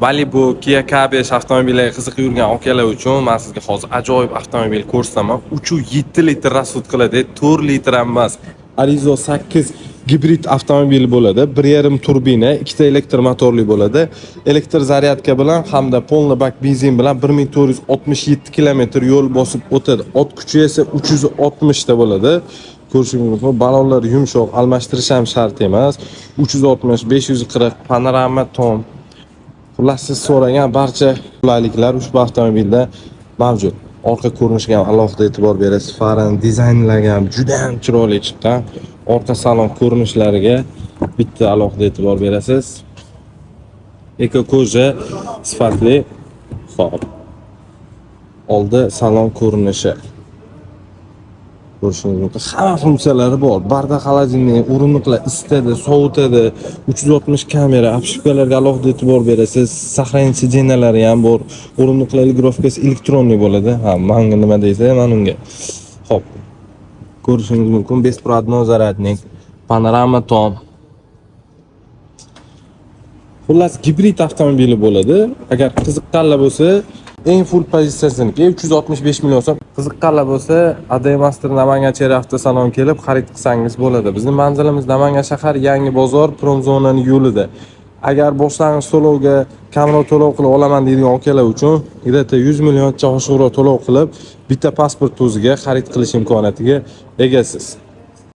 Malibu, Kia K5 avtomobillariga qiziqib yurgan akalar uchun men sizga hozir ajoyib avtomobil ko'rsataman. 3.7 litr rasxod qiladi, 4 litr emas. Arizo 8 gibrid avtomobil bo'ladi. 1.5 turbina, 2 elektr motorli bo'ladi. Elektr zaryadka bilan hamda polni bak benzin bilan 1467 kilometr yo'l bosib o'tadi. Ot kuchi esa 360 ta bo'ladi. Ko'rishingiz mumkin, balonlar yumshoq, almashtirish ham shart emas. 360, 540 panorama tom. Xullas, siz so'ragan barcha qulayliklar ushbu avtomobilda mavjud. Orqa ko'rinishiga ham alohida e'tibor berasiz. Farini dizaynlagan ham juda ham chiroyli chiqqan. Orqa salon ko'rinishlariga bitta alohida e'tibor berasiz. Eko koja sifatli. Xo'p. Oldi salon ko'rinishi. Ko'rishingiz mumkin. Hamma funksiyalari bor. Barda xolodilnik, o'rindiqlar isitadi, sovutadi, 360 kamera, obshipkalarga alohida e'tibor berasiz. Sahranchi sidenalari ham bor. O'rindiqlar ligrovkasi elektronli bo'ladi. Ha, menga nima deysiz, men unga. Xo'p. Ko'rishingiz mumkin, besprovодной zaryadnik, panorama tom. Xullas, gibrid avtomobili bo'ladi. Agar qiziqqanlar bo'lsa, eng full pozitsiyasini 365 million so'm. Qiziqqanlar bo'lsa, Ademaster Namangan Cherry avtosalon kelib xarid qilsangiz bo'ladi. Bizning manzilimiz Namangan shahar Yangi bozor Promzonaning yo'lida. Agar boshlang'ich to'lovga kamroq to'lov qilib olaman deydigan akalar uchun где-то 100 millioncha oshig'roq to'lov qilib, bitta pasport o'ziga xarid qilish imkoniyatiga egasiz.